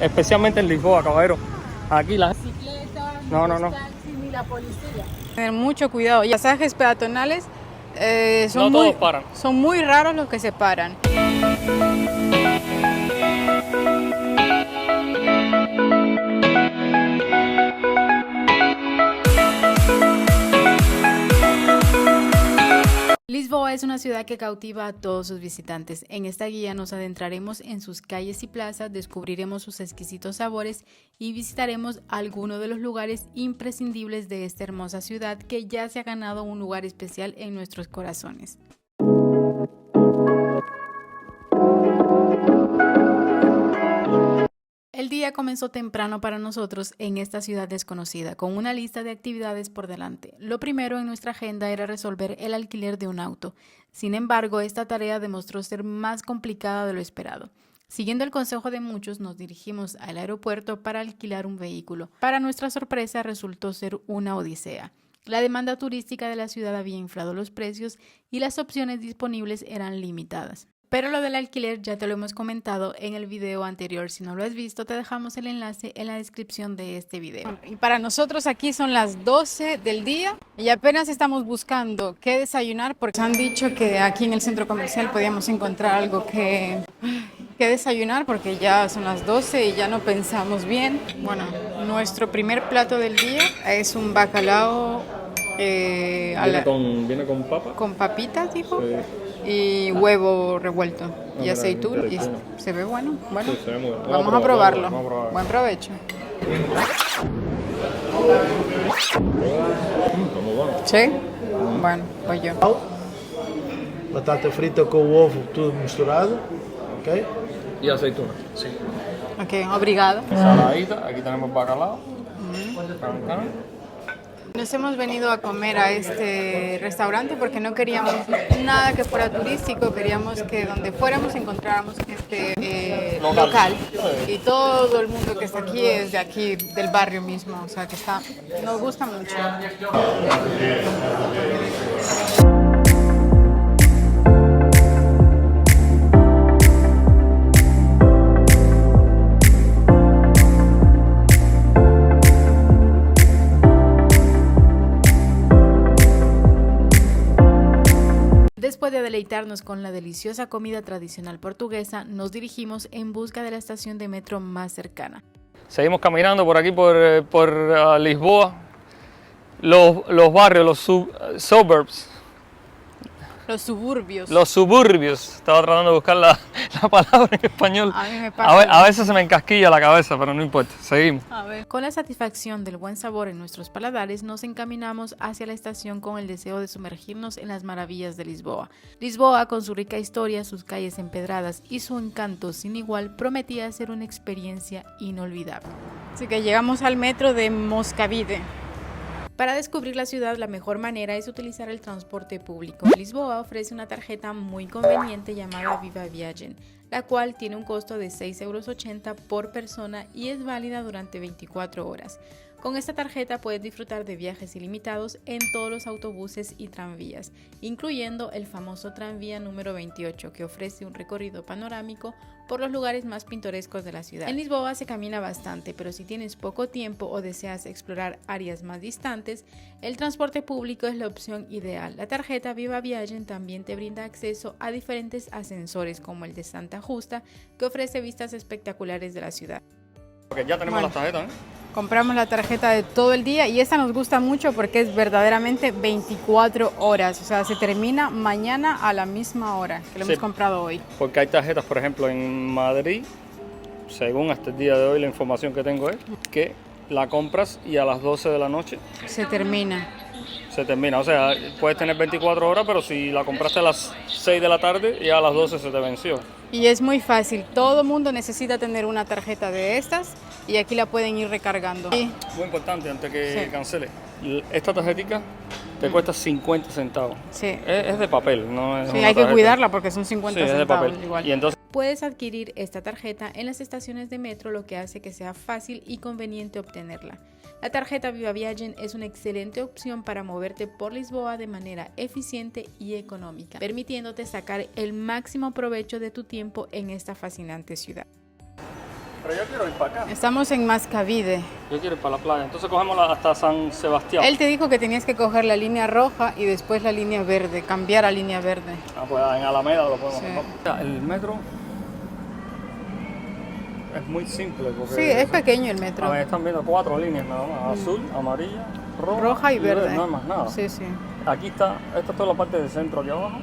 especialmente en Lisboa, caballero. Aquí la... No. Ni la policía. Tener mucho cuidado. Y pasajes peatonales No todos paran. son muy raros los que se paran. Lisboa es una ciudad que cautiva a todos sus visitantes. En esta guía nos adentraremos en sus calles y plazas, descubriremos sus exquisitos sabores y visitaremos algunos de los lugares imprescindibles de esta hermosa ciudad que ya se ha ganado un lugar especial en nuestros corazones. El día comenzó temprano para nosotros en esta ciudad desconocida, con una lista de actividades por delante. Lo primero en nuestra agenda era resolver el alquiler de un auto. Sin embargo, esta tarea demostró ser más complicada de lo esperado. Siguiendo el consejo de muchos, nos dirigimos al aeropuerto para alquilar un vehículo. Para nuestra sorpresa, resultó ser una odisea. La demanda turística de la ciudad había inflado los precios y las opciones disponibles eran limitadas. Pero lo del alquiler ya te lo hemos comentado en el video anterior. Si no lo has visto, te dejamos el enlace en la descripción de este video. Y para nosotros aquí son las 12 del día y apenas estamos buscando qué desayunar porque nos han dicho que aquí en el centro comercial podíamos encontrar algo que desayunar porque ya son las 12 y ya no pensamos bien. Bueno, nuestro primer plato del día es un bacalao ¿Viene con papa? Con papitas, dijo. Sí. Y huevo revuelto y aceitún. Y se ve bueno. Sí, se ve muy bueno. Vamos a probarlo. Vamos a probarlo. Buen provecho. Como bueno. ¿Sí? Bueno, voy yo. Batata frita com o ovo, tudo misturado, ok? Y aceituna. Sí. Ok, obrigado. Saladita, aquí tenemos bacalao. Nos hemos venido a comer a este restaurante porque no queríamos nada que fuera turístico, queríamos que donde fuéramos encontráramos este local. Y todo el mundo que está aquí es de aquí, del barrio mismo, o sea que nos gusta mucho. Después de deleitarnos con la deliciosa comida tradicional portuguesa, nos dirigimos en busca de la estación de metro más cercana. Seguimos caminando por aquí, por Lisboa. Los barrios, los suburbs. Los suburbios. Los suburbios. Estaba tratando de buscar la palabra en español. A mí me pasa. A veces se me encasquilla la cabeza, pero no importa. Seguimos. A ver. Con la satisfacción del buen sabor en nuestros paladares, nos encaminamos hacia la estación con el deseo de sumergirnos en las maravillas de Lisboa. Lisboa, con su rica historia, sus calles empedradas y su encanto sin igual, prometía ser una experiencia inolvidable. Así que llegamos al metro de Moscavide. Para descubrir la ciudad, la mejor manera es utilizar el transporte público. Lisboa ofrece una tarjeta muy conveniente llamada Viva Viagem, la cual tiene un costo de 6,80 € por persona y es válida durante 24 horas. Con esta tarjeta puedes disfrutar de viajes ilimitados en todos los autobuses y tranvías, incluyendo el famoso tranvía número 28, que ofrece un recorrido panorámico por los lugares más pintorescos de la ciudad. En Lisboa se camina bastante, pero si tienes poco tiempo o deseas explorar áreas más distantes, el transporte público es la opción ideal. La tarjeta Viva Viagem también te brinda acceso a diferentes ascensores, como el de Santa Justa, que ofrece vistas espectaculares de la ciudad. Ok, ya tenemos las tarjetas, ¿eh? Compramos la tarjeta de todo el día y esta nos gusta mucho porque es verdaderamente 24 horas, o sea, se termina mañana a la misma hora que lo hemos comprado hoy. Porque hay tarjetas, por ejemplo, en Madrid, según hasta el día de hoy la información que tengo es que la compras y a las 12 de la noche se termina. O sea, puedes tener 24 horas, pero si la compraste a las 6 de la tarde, ya a las 12 se te venció. Y es muy fácil, todo mundo necesita tener una tarjeta de estas y aquí la pueden ir recargando. Muy importante, antes que cancele, esta tarjetita te cuesta 50 centavos. Sí. Es de papel, no es Sí, una hay que tarjeta. cuidarla porque son 50 es de centavos papel. igual. Y entonces puedes adquirir esta tarjeta en las estaciones de metro, lo que hace que sea fácil y conveniente obtenerla. La tarjeta Viva Viagem es una excelente opción para moverte por Lisboa de manera eficiente y económica, permitiéndote sacar el máximo provecho de tu tiempo en esta fascinante ciudad. Pero yo quiero ir para acá. Estamos en Mascavide. Yo quiero ir para la playa. Entonces cogemos hasta San Sebastián. Él te dijo que tenías que coger la línea roja y después la línea verde, cambiar a línea verde. Ah, pues en Alameda lo podemos Sí. comprar. El metro es muy simple. Porque Sí, es pequeño el metro. A ver, están viendo 4 líneas nada más. Azul, amarilla, roja y verde. No hay más nada. Sí, sí. Aquí está, esta es toda la parte del centro aquí abajo.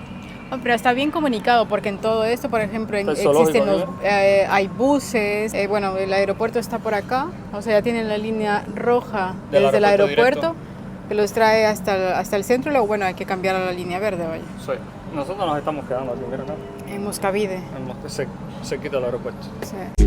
Oh, pero está bien comunicado porque en todo esto, por ejemplo, Está el zoológico existen hay buses, bueno, el aeropuerto está por acá, o sea, ya tienen la línea roja Del desde el aeropuerto aeropuerto que los trae hasta el centro y luego, bueno, hay que cambiar a la línea verde, vaya. Sí. Nosotros nos estamos quedando aquí, mira acá. En Moscavide. Se quita el aeropuerto. Sí.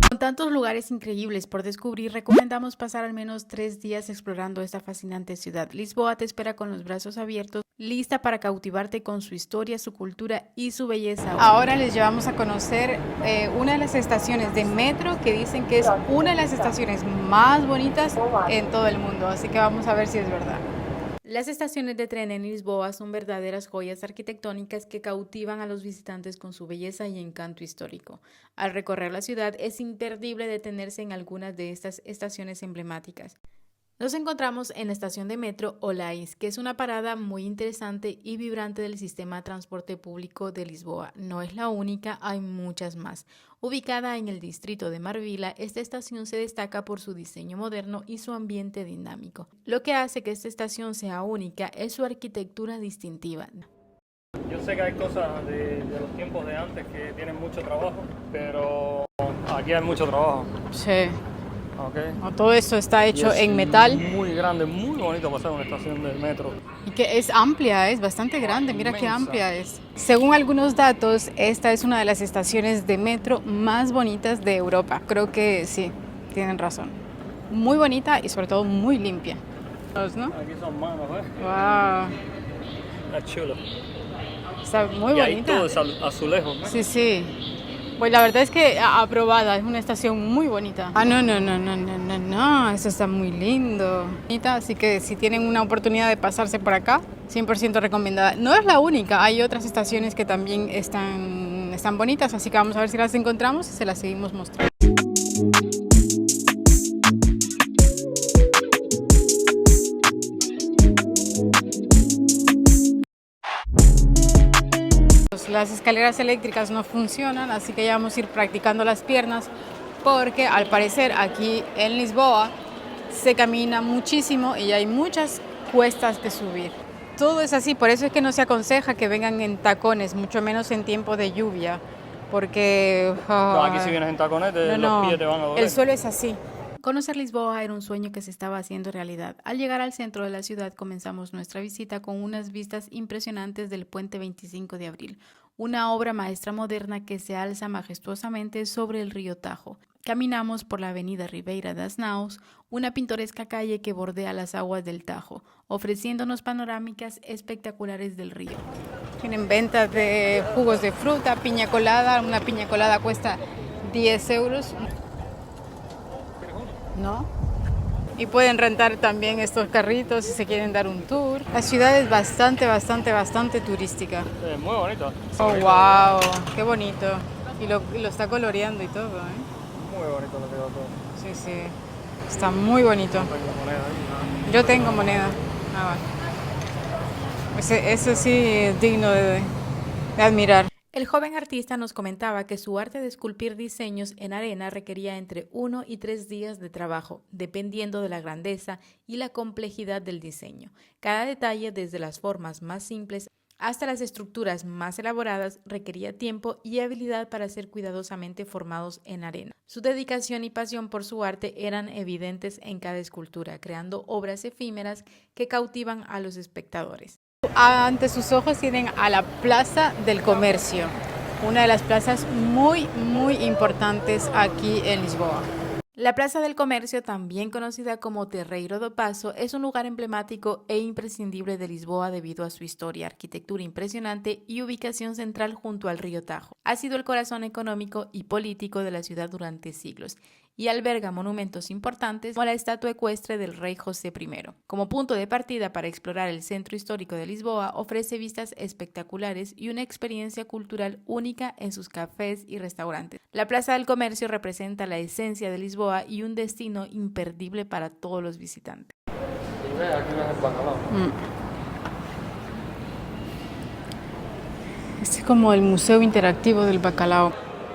Con tantos lugares increíbles por descubrir, recomendamos pasar al menos 3 días explorando esta fascinante ciudad. Lisboa te espera con los brazos abiertos, lista para cautivarte con su historia, su cultura y su belleza. Ahora les llevamos a conocer una de las estaciones de metro que dicen que es una de las estaciones más bonitas en todo el mundo, así que vamos a ver si es verdad. Las estaciones de tren en Lisboa son verdaderas joyas arquitectónicas que cautivan a los visitantes con su belleza y encanto histórico. Al recorrer la ciudad es imperdible detenerse en algunas de estas estaciones emblemáticas. Nos encontramos en la estación de metro Olais, que es una parada muy interesante y vibrante del sistema de transporte público de Lisboa. No es la única, hay muchas más. Ubicada en el distrito de Marvila, esta estación se destaca por su diseño moderno y su ambiente dinámico. Lo que hace que esta estación sea única es su arquitectura distintiva. Yo sé que hay cosas de los tiempos de antes que tienen mucho trabajo, pero aquí hay mucho trabajo. Sí. Okay. Todo esto está hecho en metal. Muy grande, muy bonito pasar una estación del metro. Y que es amplia, es bastante grande, mira qué Inmensa. amplia es. Según algunos datos, esta es una de las estaciones de metro más bonitas de Europa. Creo que sí, tienen razón. Muy bonita y sobre todo muy limpia. ¿No? Aquí son manos, ¿ves? Wow, Está chulo. está muy Y ahí bonita. todo es azulejos, ¿no? Sí, sí. Pues la verdad es que aprobada, es una estación muy bonita. No, eso está muy lindo. Así que si tienen una oportunidad de pasarse por acá, 100% recomendada. No es la única, hay otras estaciones que también están bonitas, así que vamos a ver si las encontramos y se las seguimos mostrando. Las escaleras eléctricas no funcionan, así que ya vamos a ir practicando las piernas porque al parecer aquí en Lisboa se camina muchísimo y hay muchas cuestas que subir. Todo es así, por eso es que no se aconseja que vengan en tacones, mucho menos en tiempo de lluvia, porque... No, aquí si vienes en tacones, los pies te van a doler. El suelo es así. Conocer Lisboa era un sueño que se estaba haciendo realidad. Al llegar al centro de la ciudad comenzamos nuestra visita con unas vistas impresionantes del Puente 25 de Abril, una obra maestra moderna que se alza majestuosamente sobre el río Tajo. Caminamos por la avenida Ribeira das Naus, una pintoresca calle que bordea las aguas del Tajo, ofreciéndonos panorámicas espectaculares del río. Tienen ventas de jugos de fruta, piña colada. Una piña colada cuesta 10 euros. ¿No? Y pueden rentar también estos carritos si se quieren dar un tour. La ciudad es bastante turística. Es muy bonito. Oh, wow, qué bonito. Y lo está coloreando y todo, ¿eh? Muy bonito lo quedó todo. Sí, sí. Está muy bonito. Tengo moneda ahí, ¿no? Yo tengo moneda. Eso sí es digno de admirar. El joven artista nos comentaba que su arte de esculpir diseños en arena requería entre 1 y 3 días de trabajo, dependiendo de la grandeza y la complejidad del diseño. Cada detalle, desde las formas más simples hasta las estructuras más elaboradas, requería tiempo y habilidad para ser cuidadosamente formados en arena. Su dedicación y pasión por su arte eran evidentes en cada escultura, creando obras efímeras que cautivan a los espectadores. Ante sus ojos tienen a la Plaza del Comercio, una de las plazas muy importantes aquí en Lisboa. La Plaza del Comercio, también conocida como Terreiro do Paço, es un lugar emblemático e imprescindible de Lisboa debido a su historia, arquitectura impresionante y ubicación central junto al río Tajo. Ha sido el corazón económico y político de la ciudad durante siglos y alberga monumentos importantes como la estatua ecuestre del rey José I. Como punto de partida para explorar el centro histórico de Lisboa, ofrece vistas espectaculares y una experiencia cultural única en sus cafés y restaurantes. La Plaza del Comercio representa la esencia de Lisboa y un destino imperdible para todos los visitantes. Este es como el museo interactivo del bacalao.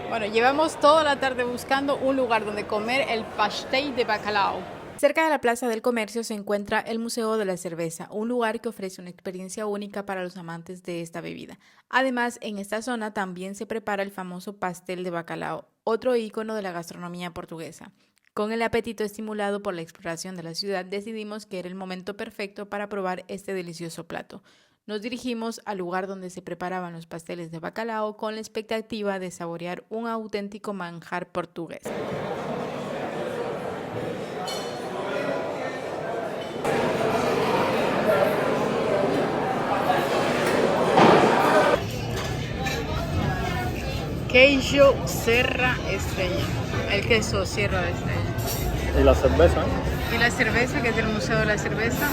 Bueno, llevamos toda la tarde buscando un lugar donde comer el pastel de bacalao. Cerca de la Plaza del Comercio se encuentra el Museo de la Cerveza, un lugar que ofrece una experiencia única para los amantes de esta bebida. Además, en esta zona también se prepara el famoso pastel de bacalao, otro ícono de la gastronomía portuguesa. Con el apetito estimulado por la exploración de la ciudad, decidimos que era el momento perfecto para probar este delicioso plato. Nos dirigimos al lugar donde se preparaban los pasteles de bacalao con la expectativa de saborear un auténtico manjar portugués. Queijo Serra Estrella, el queso Sierra de Estrella. Y la cerveza. Y la cerveza, que es del Museo de la Cerveza.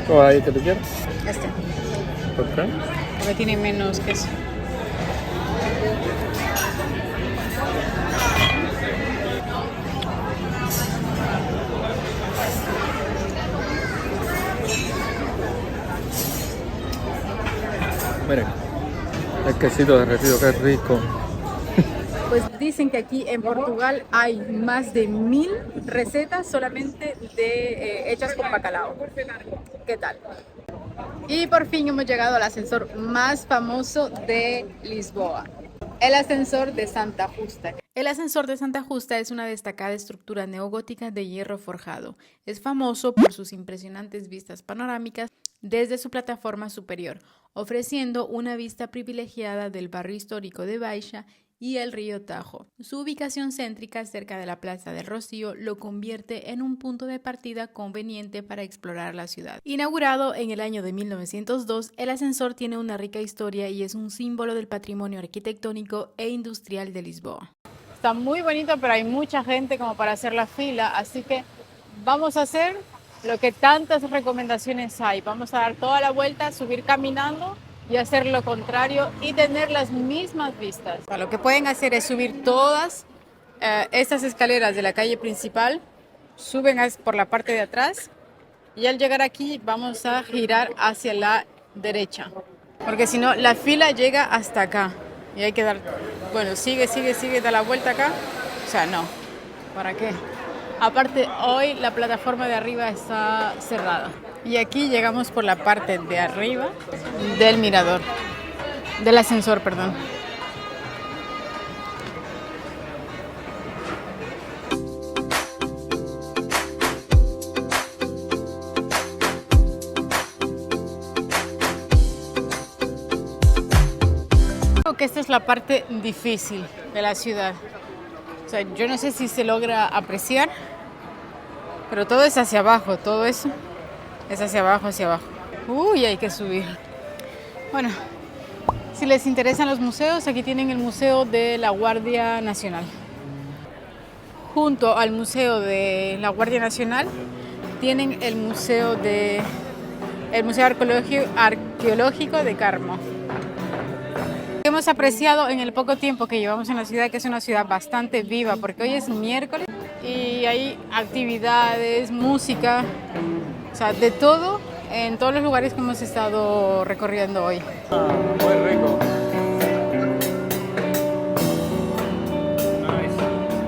¿Cuál ahí que te quieres? Este, ¿Por qué? porque tiene menos queso. Miren, el quesito derretido, qué rico. Pues dicen que aquí en Portugal hay más de 1000 recetas solamente hechas con bacalao. ¿Qué tal? Y por fin hemos llegado al ascensor más famoso de Lisboa, el ascensor de Santa Justa. El ascensor de Santa Justa es una destacada estructura neogótica de hierro forjado. Es famoso por sus impresionantes vistas panorámicas desde su plataforma superior, ofreciendo una vista privilegiada del barrio histórico de Baixa y el río Tajo. Su ubicación céntrica cerca de la Plaza del Rocío lo convierte en un punto de partida conveniente para explorar la ciudad. Inaugurado en el año de 1902, el ascensor tiene una rica historia y es un símbolo del patrimonio arquitectónico e industrial de Lisboa. Está muy bonito, pero hay mucha gente como para hacer la fila, así que vamos a hacer lo que tantas recomendaciones hay. Vamos a dar toda la vuelta, subir caminando y hacer lo contrario y tener las mismas vistas. Lo que pueden hacer es subir todas estas escaleras de la calle principal, suben por la parte de atrás y al llegar aquí vamos a girar hacia la derecha, porque si no la fila llega hasta acá y hay que dar, bueno, sigue, da la vuelta acá, o sea, no, ¿para qué? Aparte, hoy la plataforma de arriba está cerrada. Y aquí llegamos por la parte de arriba del mirador, del ascensor, perdón. Creo que esta es la parte difícil de la ciudad. O sea, yo no sé si se logra apreciar, pero todo es hacia abajo, todo eso es hacia abajo, hacia abajo. Uy, hay que subir. Bueno, si les interesan los museos, aquí tienen el Museo de la Guardia Nacional. Junto al Museo de la Guardia Nacional tienen el Museo Arqueológico de Carmo. Hemos apreciado en el poco tiempo que llevamos en la ciudad que es una ciudad bastante viva, porque hoy es miércoles y hay actividades, música, o sea, de todo en todos los lugares que hemos estado recorriendo hoy. Muy rico.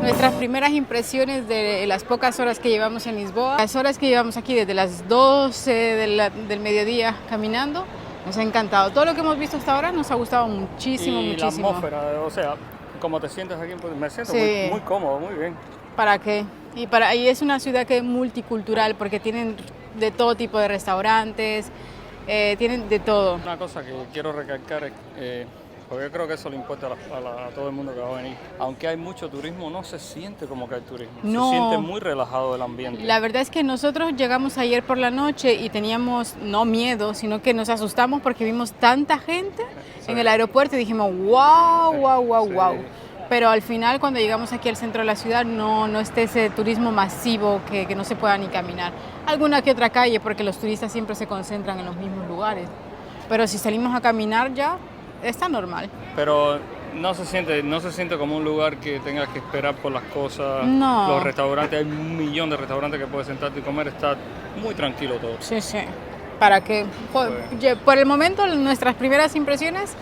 Nuestras primeras impresiones de las pocas horas que llevamos en Lisboa, las horas que llevamos aquí desde las 12 del mediodía caminando, nos ha encantado. Todo lo que hemos visto hasta ahora nos ha gustado muchísimo, y muchísimo. la atmósfera, o sea, como te sientes aquí, me siento Sí. muy cómodo, muy bien. ¿Para qué? Y es una ciudad que es multicultural porque tienen de todo tipo de restaurantes, tienen de todo. Una cosa que quiero recalcar es, Porque yo creo que eso le importa a todo el mundo que va a venir. Aunque hay mucho turismo, no se siente como que hay turismo. No. Se siente muy relajado el ambiente. La verdad es que nosotros llegamos ayer por la noche y teníamos no miedo, sino que nos asustamos porque vimos tanta gente en el aeropuerto y dijimos, wow, wow, wow, Sí. wow. Pero al final, cuando llegamos aquí al centro de la ciudad, no está ese turismo masivo que no se pueda ni caminar. Alguna que otra calle, porque los turistas siempre se concentran en los mismos lugares. Pero si salimos a caminar ya, está normal. Pero no se siente como un lugar que tengas que esperar por las cosas. No. Los restaurantes, hay 1 millón de restaurantes que puedes sentarte y comer, está muy tranquilo todo. Sí, sí. Para que, por el momento, nuestras primeras impresiones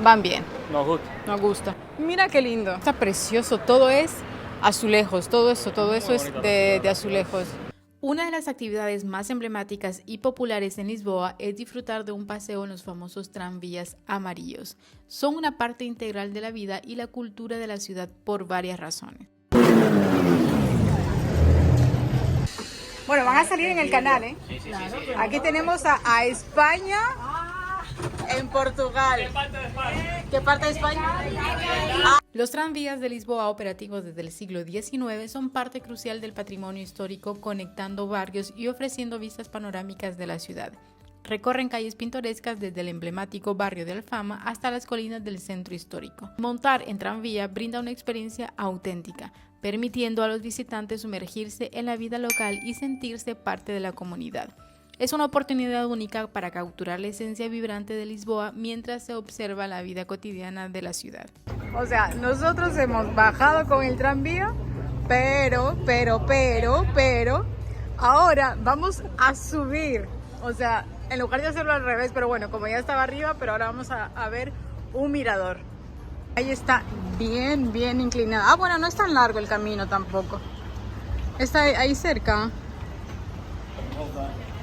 van bien. Nos gusta. Nos gusta. Mira qué lindo. Está precioso. Todo es azulejos. Todo eso es de azulejos. Una de las actividades más emblemáticas y populares en Lisboa es disfrutar de un paseo en los famosos tranvías amarillos. Son una parte integral de la vida y la cultura de la ciudad por varias razones. Bueno, van a salir en el canal, ¿eh? Aquí tenemos a España en Portugal. ¿Qué parte de España? Los tranvías de Lisboa, operativos desde el siglo XIX, son parte crucial del patrimonio histórico, conectando barrios y ofreciendo vistas panorámicas de la ciudad. Recorren calles pintorescas desde el emblemático barrio de Alfama hasta las colinas del centro histórico. Montar en tranvía brinda una experiencia auténtica, permitiendo a los visitantes sumergirse en la vida local y sentirse parte de la comunidad. Es una oportunidad única para capturar la esencia vibrante de Lisboa mientras se observa la vida cotidiana de la ciudad. O sea, nosotros hemos bajado con el tranvía, pero, ahora vamos a subir. O sea, en lugar de hacerlo al revés, pero bueno, como ya estaba arriba, pero ahora vamos a ver un mirador. Ahí está bien inclinado. Ah, bueno, no es tan largo el camino tampoco. Está ahí cerca.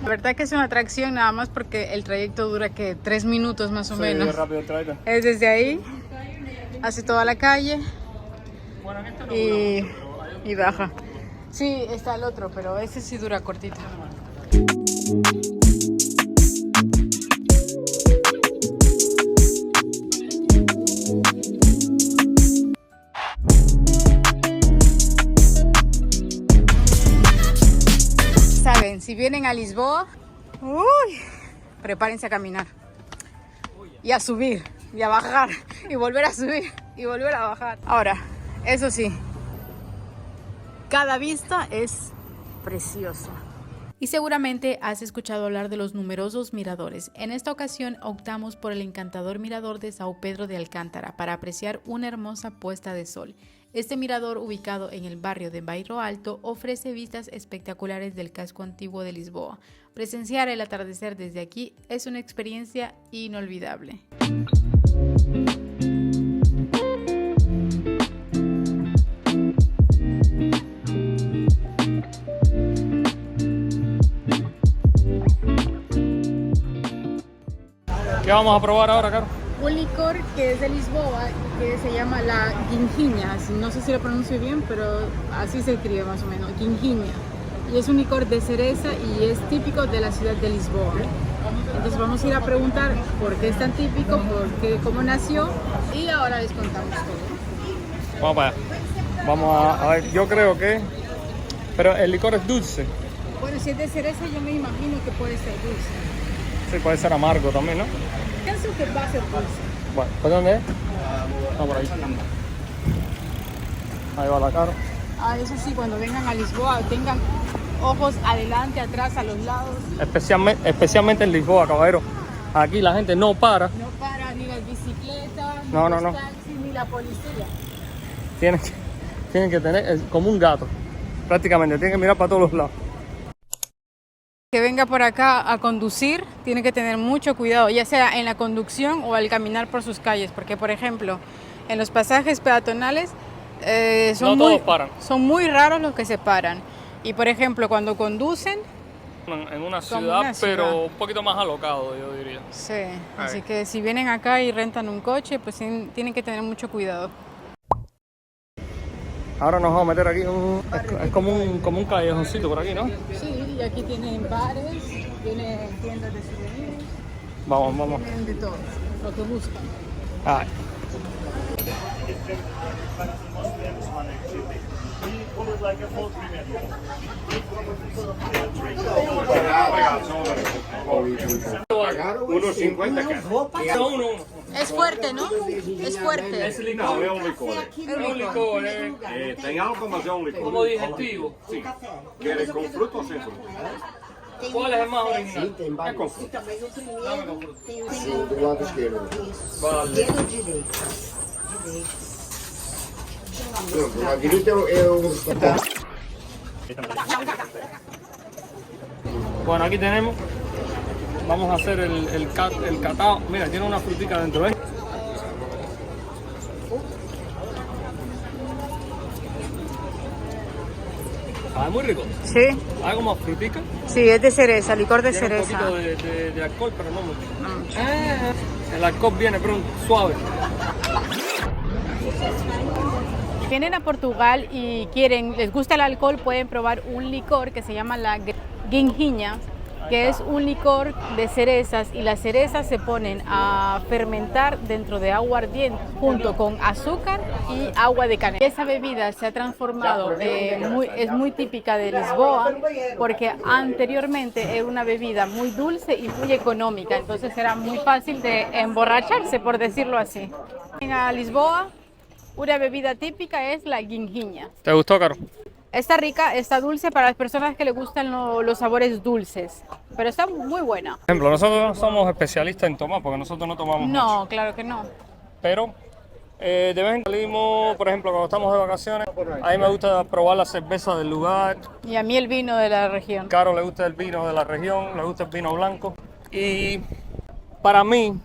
La verdad que es una atracción nada más porque el trayecto dura que 3 minutos más o menos. Sí, rápido el trayecto. Es desde ahí, hace toda la calle y baja. Sí, está el otro, pero ese sí dura cortito. Saben, si vienen a Lisboa, prepárense a caminar y a subir y a bajar y volver a subir y volver a bajar. Ahora, eso sí, cada vista es preciosa. Y seguramente has escuchado hablar de los numerosos miradores. En esta ocasión optamos por el encantador mirador de São Pedro de Alcántara para apreciar una hermosa puesta de sol. Este mirador, ubicado en el barrio de Bairro Alto, ofrece vistas espectaculares del casco antiguo de Lisboa. Presenciar el atardecer desde aquí es una experiencia inolvidable. ¿Qué vamos a probar ahora, Caro? Un licor que es de Lisboa, que se llama la Ginginha. No sé si lo pronuncio bien, pero así se escribe más o menos, Ginginha. Y es un licor de cereza y es típico de la ciudad de Lisboa. Entonces vamos a ir a preguntar por qué es tan típico, cómo nació, y ahora les contamos todo. Vamos para allá. Vamos a ver, yo creo que... Pero el licor es dulce. Bueno, si es de cereza yo me imagino que puede ser dulce. Sí, puede ser amargo también, ¿no? Pienso que va a ser dulce. Bueno, ¿por dónde es? Ah, por ahí. Ahí va la Caro. Ah, eso sí, cuando vengan a Lisboa tengan ojos adelante, atrás, a los lados. Especialmente en Lisboa, caballero. Aquí la gente no para. No para ni las bicicletas, ni No, los no. taxis, ni la policía. Tienen que tener como un gato. Prácticamente, tienen que mirar para todos los lados. Que venga por acá a conducir, tiene que tener mucho cuidado, ya sea en la conducción o al caminar por sus calles, porque por ejemplo, en los pasajes peatonales son muy raros los que se paran. Y por ejemplo, cuando conducen... En una ciudad, pero un poquito más alocado, yo diría. Sí, así que si vienen acá y rentan un coche, pues tienen que tener mucho cuidado. Ahora nos vamos a meter aquí, es como un callejoncito por aquí, ¿no? Sí, y aquí tienen bares, tienen tiendas de souvenirs. Vamos. Tienen de todo, lo que buscan. Ay. Unos 50 Es fuerte, ¿no? Es fuerte. Es licor, es un licor. Es un licor, Tem álcool, mas é um licor. como digestivo. Sim. Querem com fruta ou sem fruta? ¿Cuál es el más original? É com fruta. Dame con fruta. Do lado esquerdo. Vale. Do lado direito é o... Bueno, aquí tenemos. Vamos a hacer el catao. Mira, tiene una frutica dentro, ¿ves? Ah, es muy rico. Sí, Hay como frutica. sí, es de cereza, licor de Tiene un cereza. poquito de alcohol, pero no mucho. El alcohol viene pronto, suave. Vienen a Portugal y les gusta el alcohol, pueden probar un licor que se llama la guinjinha, que es un licor de cerezas, y las cerezas se ponen a fermentar dentro de agua ardiente junto con azúcar y agua de canela. Esa bebida se ha transformado, es muy típica de Lisboa, porque anteriormente era una bebida muy dulce y muy económica, entonces era muy fácil de emborracharse, por decirlo así. En Lisboa, una bebida típica es la guinjinha. ¿Te gustó, Caro? Está rica, está dulce para las personas que les gustan los sabores dulces, pero está muy buena. Por ejemplo, nosotros no somos especialistas en tomar, porque nosotros no tomamos mucho. No, claro que no. Pero de vez en cuando salimos, por ejemplo, cuando estamos de vacaciones, a mí me gusta probar la cerveza del lugar. Y a mí el vino de la región. Caro le gusta el vino de la región, le gusta el vino blanco. Y para mí,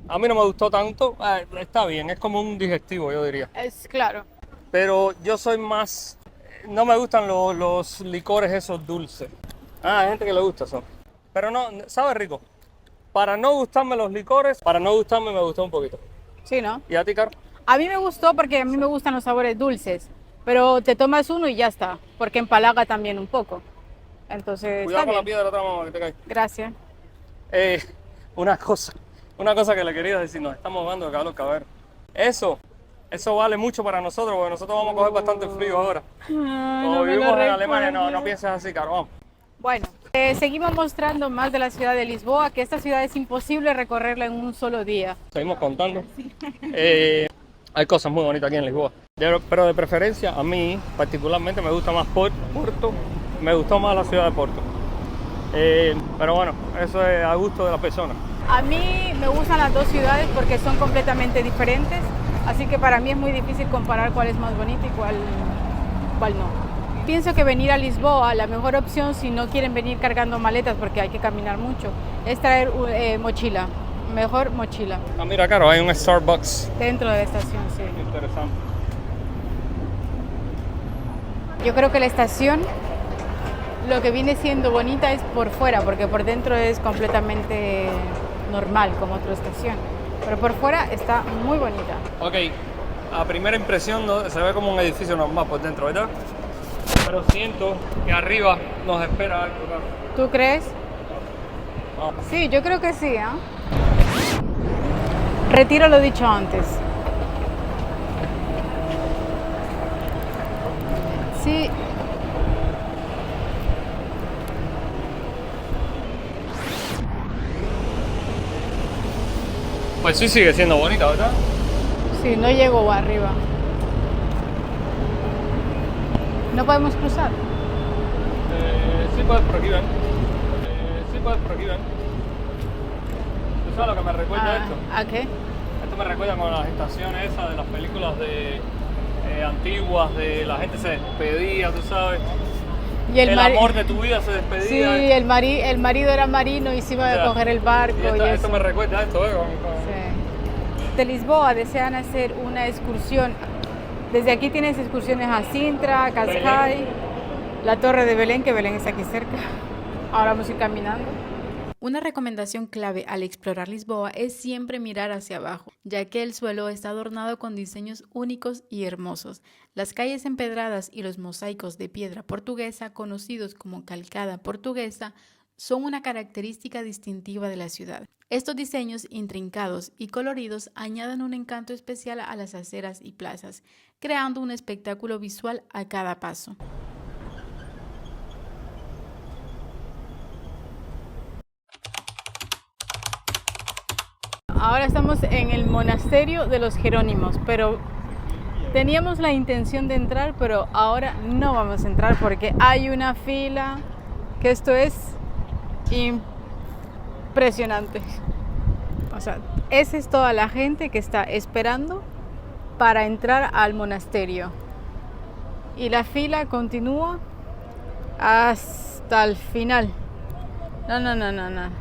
a mí no me gustó tanto. Está bien, es como un digestivo, yo diría. Es claro. Pero yo soy más... No me gustan los licores esos dulces. Hay gente que le gusta eso. Pero no, sabe rico. Para no gustarme los licores, para no gustarme me gustó un poquito. Sí, ¿no? ¿Y a ti, Caro? A mí me gustó porque a mí me gustan los sabores dulces, pero te tomas uno y ya está, porque empalaga también un poco. Entonces, Cuidado está con la bien. piedra atrás, mamá, que te cae. Gracias. Una cosa que le quería decir, nos estamos jugando de Carlos Caber. Eso vale mucho para nosotros, porque nosotros vamos a coger bastante frío ahora. Como vivimos en Alemania, no pienses así, Caro, vamos. Bueno, seguimos mostrando más de la ciudad de Lisboa, que esta ciudad es imposible recorrerla en un solo día. Seguimos contando. Hay cosas muy bonitas aquí en Lisboa. Pero de preferencia, a mí particularmente me gusta más Porto. Me gustó más la ciudad de Porto. Pero bueno, eso es a gusto de la persona. A mí me gustan las dos ciudades porque son completamente diferentes, así que para mí es muy difícil comparar cuál es más bonita y cuál no. Pienso que venir a Lisboa, la mejor opción si no quieren venir cargando maletas porque hay que caminar mucho, es traer mochila, mejor mochila. Mira, Caro, hay un Starbucks. Dentro de la estación, sí. Interesante. Yo creo que la estación, lo que viene siendo bonita es por fuera, porque por dentro es completamente normal, como otra estación. Pero por fuera está muy bonita. Ok, a primera impresión se ve como un edificio normal por dentro, ¿verdad? Pero siento que arriba nos espera algo, Caro. ¿Tú crees? Vamos. Sí, yo creo que sí, ¿eh? Retiro lo dicho antes. Sí. Pues sí, sigue siendo bonita, ¿verdad? Sí, no llego arriba. ¿No podemos cruzar? Sí puedes por aquí, ven. Sí puedes por aquí, ven. ¿Tú sabes lo que me recuerda esto? ¿A qué? Esto me recuerda con las estaciones esas de las películas de antiguas, de la gente se despedía, tú sabes. Y el amor de tu vida se despedía. Sí, el marido era marino y se iba a coger el barco. Y esto me recuerda a esto, ¿eh? Sí. De Lisboa desean hacer una excursión. Desde aquí tienes excursiones a Sintra, a Cascais, la Torre de Belén, que Belén está aquí cerca. Ahora vamos a ir caminando. Una recomendación clave al explorar Lisboa es siempre mirar hacia abajo, ya que el suelo está adornado con diseños únicos y hermosos. Las calles empedradas y los mosaicos de piedra portuguesa, conocidos como calcada portuguesa, son una característica distintiva de la ciudad. Estos diseños intrincados y coloridos añaden un encanto especial a las aceras y plazas, creando un espectáculo visual a cada paso. Ahora estamos en el monasterio de los Jerónimos, pero teníamos la intención de entrar, pero ahora no vamos a entrar porque hay una fila que esto es impresionante. O sea, esa es toda la gente que está esperando para entrar al monasterio. Y la fila continúa hasta el final. No.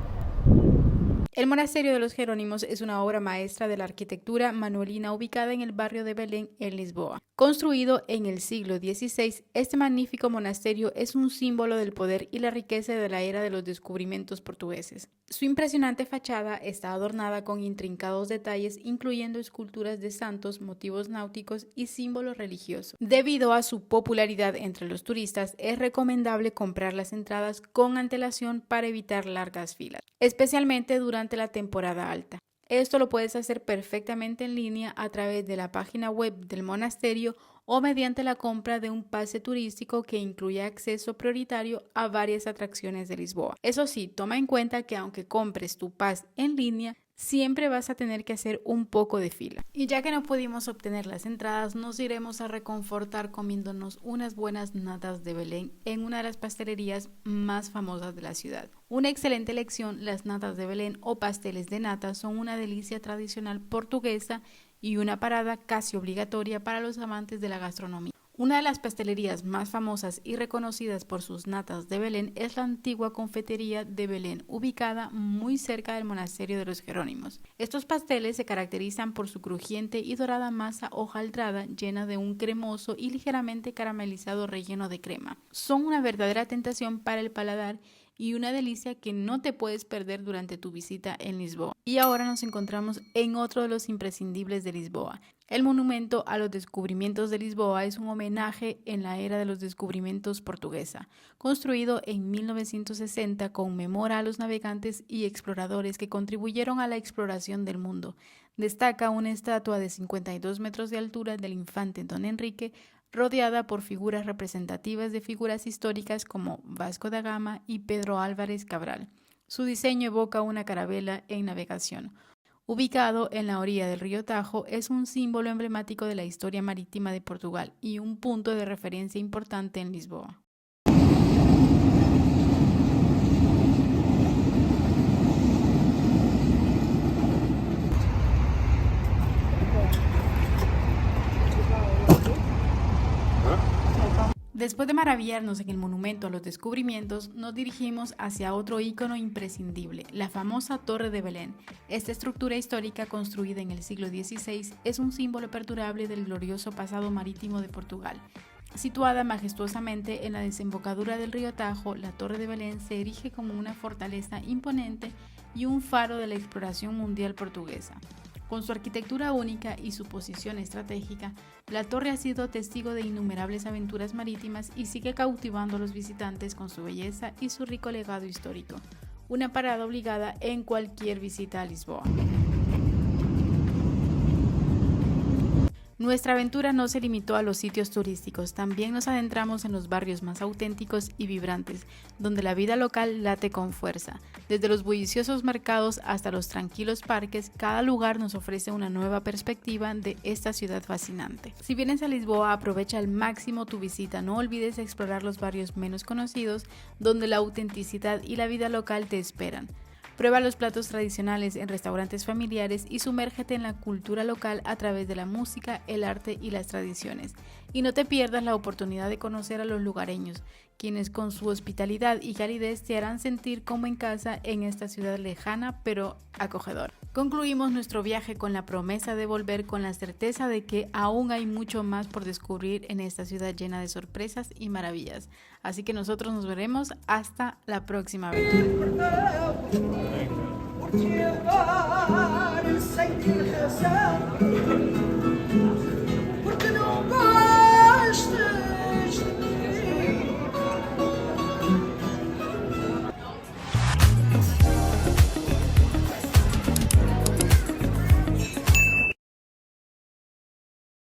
El monasterio de los Jerónimos es una obra maestra de la arquitectura manuelina ubicada en el barrio de Belém, en Lisboa. Construido en el siglo XVI, este magnífico monasterio es un símbolo del poder y la riqueza de la era de los descubrimientos portugueses. Su impresionante fachada está adornada con intrincados detalles, incluyendo esculturas de santos, motivos náuticos y símbolos religiosos. Debido a su popularidad entre los turistas, es recomendable comprar las entradas con antelación para evitar largas filas, especialmente durante la temporada alta. Esto lo puedes hacer perfectamente en línea a través de la página web del monasterio o mediante la compra de un pase turístico que incluye acceso prioritario a varias atracciones de Lisboa. Eso sí, toma en cuenta que aunque compres tu pase en línea, siempre vas a tener que hacer un poco de fila. Y ya que no pudimos obtener las entradas, nos iremos a reconfortar comiéndonos unas buenas natas de Belém en una de las pastelerías más famosas de la ciudad. Una excelente elección, las natas de Belém o pasteles de nata son una delicia tradicional portuguesa y una parada casi obligatoria para los amantes de la gastronomía. Una de las pastelerías más famosas y reconocidas por sus natas de Belém es la antigua confitería de Belém, ubicada muy cerca del monasterio de los Jerónimos. Estos pasteles se caracterizan por su crujiente y dorada masa hojaldrada llena de un cremoso y ligeramente caramelizado relleno de crema. Son una verdadera tentación para el paladar y una delicia que no te puedes perder durante tu visita en Lisboa. Y ahora nos encontramos en otro de los imprescindibles de Lisboa. El monumento a los descubrimientos de Lisboa es un homenaje en la era de los descubrimientos portuguesa. Construido en 1960, conmemora a los navegantes y exploradores que contribuyeron a la exploración del mundo. Destaca una estatua de 52 metros de altura del infante Don Enrique, rodeada por figuras representativas de figuras históricas como Vasco da Gama y Pedro Álvares Cabral. Su diseño evoca una carabela en navegación. Ubicado en la orilla del río Tajo, es un símbolo emblemático de la historia marítima de Portugal y un punto de referencia importante en Lisboa. Después de maravillarnos en el monumento a los descubrimientos, nos dirigimos hacia otro ícono imprescindible, la famosa Torre de Belém. Esta estructura histórica construida en el siglo XVI es un símbolo perdurable del glorioso pasado marítimo de Portugal. Situada majestuosamente en la desembocadura del río Tajo, la Torre de Belém se erige como una fortaleza imponente y un faro de la exploración mundial portuguesa. Con su arquitectura única y su posición estratégica, la torre ha sido testigo de innumerables aventuras marítimas y sigue cautivando a los visitantes con su belleza y su rico legado histórico. Una parada obligada en cualquier visita a Lisboa. Nuestra aventura no se limitó a los sitios turísticos, también nos adentramos en los barrios más auténticos y vibrantes, donde la vida local late con fuerza. Desde los bulliciosos mercados hasta los tranquilos parques, cada lugar nos ofrece una nueva perspectiva de esta ciudad fascinante. Si vienes a Lisboa, aprovecha al máximo tu visita, no olvides explorar los barrios menos conocidos, donde la autenticidad y la vida local te esperan. Prueba los platos tradicionales en restaurantes familiares y sumérgete en la cultura local a través de la música, el arte y las tradiciones. Y no te pierdas la oportunidad de conocer a los lugareños, quienes con su hospitalidad y calidez te harán sentir como en casa en esta ciudad lejana pero acogedora. Concluimos nuestro viaje con la promesa de volver con la certeza de que aún hay mucho más por descubrir en esta ciudad llena de sorpresas y maravillas. Así que nosotros nos veremos hasta la próxima aventura.